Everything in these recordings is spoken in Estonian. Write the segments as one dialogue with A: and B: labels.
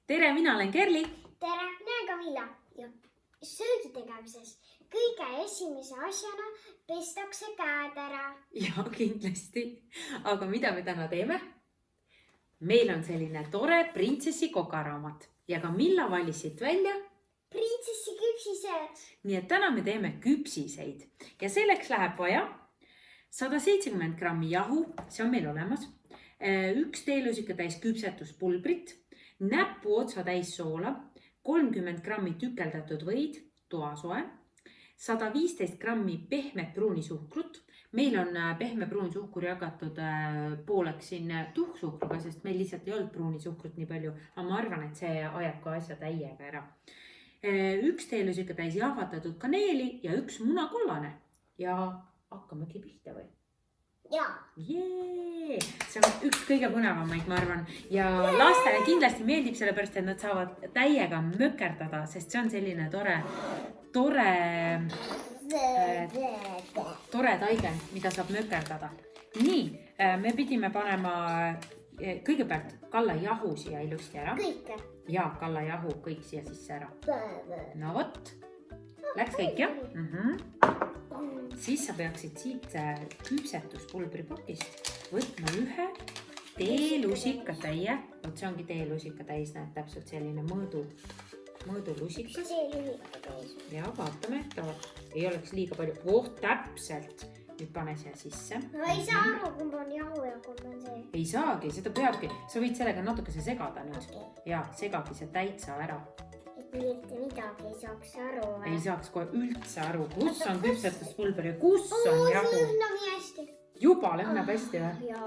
A: Tere, mina olen Kerli.
B: Tere, mina Camilla. Ja söögi tegemises kõige esimese asjana pestakse käed ära.
A: Ja kindlasti. Aga mida me täna teeme? Meil on selline tore printsessi kokaraamat. Ja Camilla valis siit välja
B: Printsessi küpsised.
A: Nii et täna me teeme küpsiseid. Ja selleks läheb vaja 170 grammi jahu, see on meil olemas. 1 teelusika täis küpsetuspulbrit, näpu otsa täis soola, 30 grammi tükeldatud võid, toasoe, 115 grammi pehmet pruunisuhkrut. Meil on pehme pruunisuhkur jagatud pooleks siin tuhksuhkruga, sest meil lihtsalt ei olnud pruunisuhkrut nii palju. Aga ma arvan, et see ajab ka asja täiega ära. 1 teelusika täis jahvatatud kaneeli ja 1 munakollane. Ja hakkamegi pihta või?
B: Jaa.
A: Jee! See on üks kõige põnevamaid, ma arvan. Ja lastele kindlasti meeldib sellepärast, et nad saavad täiega mökerdada, sest see on selline tore taigen, mida saab mökerdada. Nii, me pidime panema kõigepealt kalla jahu siia ilusti ära.
B: Kõike.
A: Ja kalla jahu kõik siia sisse ära. No vot, läks kõik jah? Siis sa peaksid siit küpsetuspulbripakist võtma 1 teelusika täie. Vot see ongi teelusika täis, näed täpselt selline mõõdulusika.
B: See lühika täis.
A: Ja vaatame, et ei oleks liiga palju. Täpselt. Nüüd pane siia sisse.
B: No ei saa aru, kumb on jahu ja kumb on see.
A: Ei saagi, seda peabki. Sa võid sellega natukese segada nüüd. Ja segagi see täitsa ära.
B: Et mitte midagi ei saaks aru.
A: Ei saaks kohe üldse aru, kus on küpsetuspulber ja kus on jahu.
B: See lõhnab nii hästi.
A: Juba lõhnab hästi või?
B: Jaa.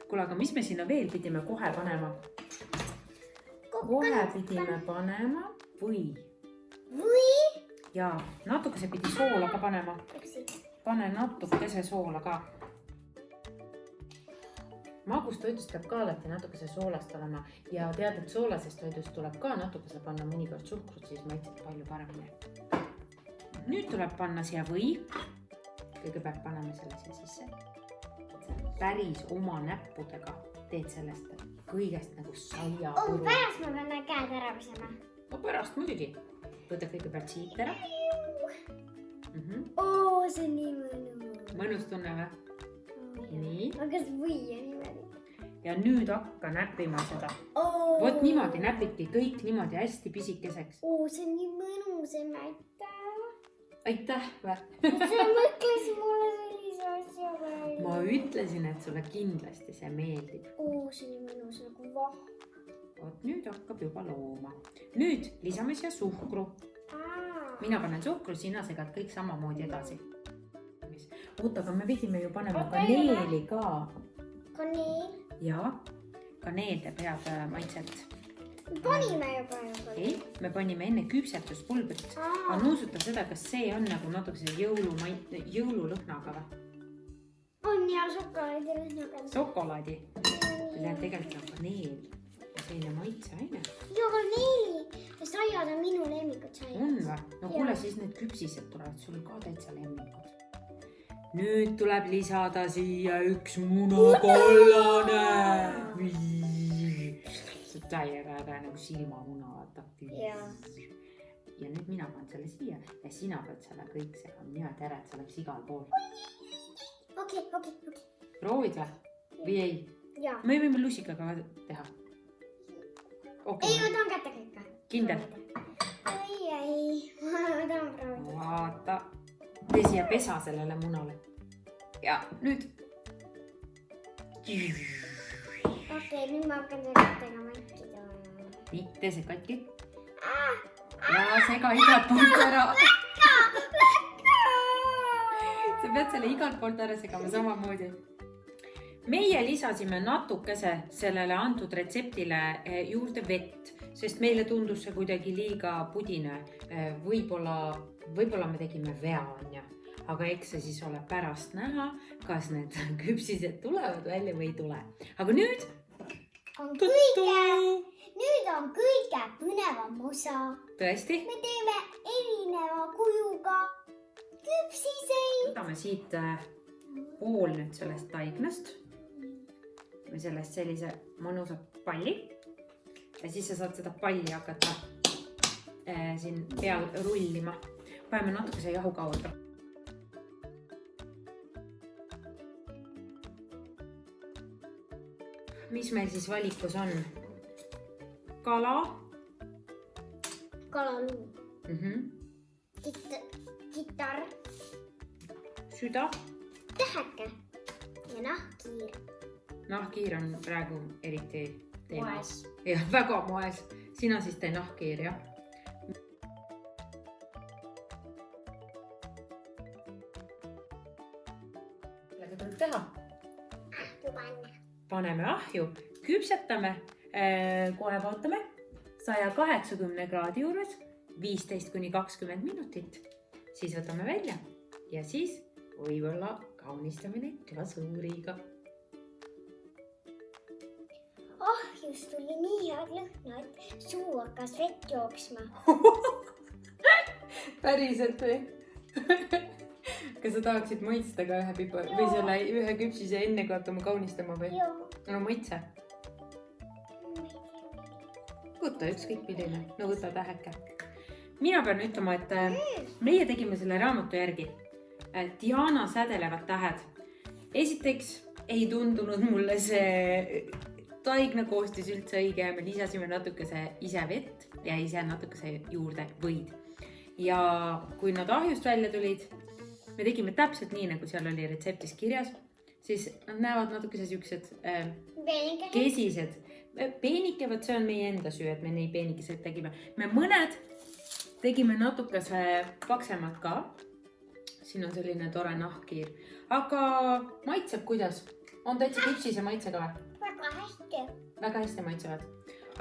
A: Kuule, aga mis me sinna veel pidime kohe panema? Kohe pidime panema või? Ja natukese pidi soola ka panema. Pane natukese soola ka. Magustoidust peab ka alati natukese soolast olema ja tead, et soolasest toidust tuleb ka natukese panna mõnikord suhkrut, siis maitseb palju paremini. Nüüd tuleb panna siia või. Kõigepealt paneme selle siia sisse. Päris oma näppudega teed sellest kõigest nagu saiapuru.
B: Pärast ma pean käed ära pesema.
A: No pärast muidugi. Võta kõigepealt siit ära.
B: See on nii mõnus.
A: Mõnus tunne või? Nii.
B: Aga see või on niimoodi.
A: Ja nüüd hakka näppima seda. Vot niimoodi näpiti kõik niimoodi hästi pisikeseks.
B: See on nii mõnus, aitäh.
A: Aitäh või?
B: Sa mõtlesid mulle sellise asja välja.
A: Ma ütlesin, et sulle kindlasti see meeldib.
B: See on nii mõnus nagu vah.
A: Vot nüüd hakkab juba looma. Nüüd lisame siia suhkru. Mina panen suhkru, sina segad kõik samamoodi edasi. Oota, aga me pidime ju panema kaneeli ka.
B: Kaneel?
A: Ja, kaneel teeb head maitset.
B: Panime juba.
A: Ei, me panime enne küpsetuspulbrit. Aga nuusuta seda, kas see on nagu natukese jõululõhnaga või?
B: On ja šokolaadi lõhnaga.
A: Šokolaadi. See tegelikult on kaneel. Selline maitseaine.
B: Ja kaneeli. Saiad on minu lemmikud saiad.
A: On või? No kuule, siis need küpsised tulevad sul ka täitsa lemmikud. Nüüd tuleb lisada siia 1 munakollane. See on täiega äge nagu silmamuna vaata.
B: Ja
A: nüüd mina panen selle siia ja sina pead selle kõik segama. Niimoodi ära, et see oleks igal pool.
B: Okei.
A: Proovid või? Või ei?
B: Ja.
A: Me võime lusikaga teha.
B: Ei, ma tahan kätte kõike.
A: Kindel?
B: Ei. Ma tahan proovida.
A: Vaata. Tee siia pesa sellele munale. Ja nüüd.
B: Okei, nüüd ma hakkan selle kättega mäkkida.
A: Nii, tee see katki. Ja sega igalt poolt ära. Sa pead selle igalt poolt ära segama samamoodi. Meie lisasime natukese sellele antud retseptile juurde vett, sest meile tundus see kuidagi liiga pudine. Võib-olla me tegime vea, aga eks see siis ole pärast näha, kas need küpsised tulevad välja või ei tule. Aga nüüd
B: on kõige põnevam osa.
A: Tõesti?
B: Me teeme erineva kujuga küpsiseid.
A: Võtame siit pool nüüd sellest taignast. Sellest sellise mõnusa palli. ja siis sa saad seda palli hakata siin peal rullima. Paneme natukese jahu kaudu. Mis meil siis valikus on? Kala.
B: Kalaluu. Kitar.
A: Süda.
B: Täheke. Ja nahkhiir.
A: Nahkhiir on praegu eriti
B: Moes.
A: Jah, väga moes. Sina siis tee nahkhiir, jah? Millega tuleb teha?
B: Ahju panna.
A: Paneme ahju, küpsetame, kohe vaatame 180 kraadi juures 15–20 minutit. Siis võtame välja ja siis võib-olla kaunistame neid glasuuriga.
B: Ahjust tuli nii head lõhna, et suu hakkas vett jooksma.
A: Päriselt või? Kas sa tahaksid maitsta ka ühe pipar või selle ühe küpsise enne, kui hakkame kaunistama või?
B: Joo.
A: No maitse. Võta ükskõik milline. No võta täheke. Mina pean ütlema, et meie tegime selle raamatu järgi. Diana sädelevad tähed. Esiteks ei tundunud mulle see taigna koostis üldse õige ja me lisasime natukese ise vett ja ise natukese juurde võid. Ja kui nad ahjust välja tulid, me tegime täpselt nii, nagu seal oli retseptis kirjas, siis nad näevad natukese siuksed kesised. Peenike, võt see on meie enda süü, et me neid peenikesed tegime. Me mõned tegime natukese paksemad ka. Siin on selline tore nahkhiir. Aga maitseb kuidas? On täitsa küpsise maitsega või?
B: Väga hästi.
A: Väga hästi maitsevad.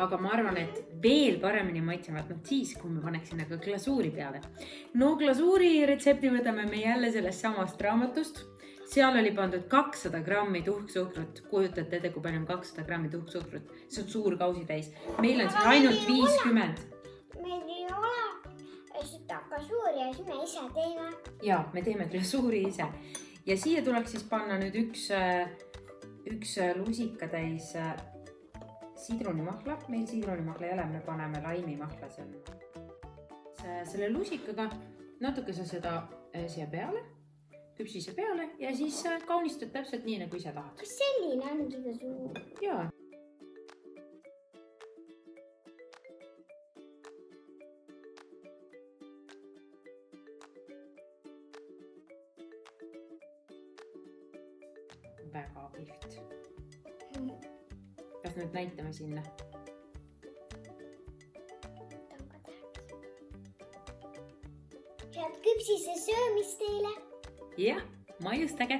A: Aga ma arvan, et veel paremini maitsevad nad siis, kui me paneksime ka glasuuri peale. No glasuuri retsepti võtame me jälle sellest samast raamatust. Seal oli pandud 200 grammi tuhksuhkrut. Kujutate ette, kui palju on 200 grammi tuhksuhkrut. See on suur kausi täis. Meil on siin ainult 50.
B: Meil ei ole seda glasuuri ja siis me ise teeme.
A: Ja, me teeme glasuuri ise. Ja siia tuleks siis panna nüüd üks lusika täis sidrunimahla. Meil sidrunimahla ei ole, me paneme laimimahla selle lusikaga. Natukese seda siia peale, küpsise peale ja siis kaunistad täpselt nii, nagu ise tahad.
B: Kas selline ongi ka suur?
A: Jaa. Väga kihvt. Kas nüüd näitame sinna?
B: Head küpsise söömist teile!
A: Jah, maiustage!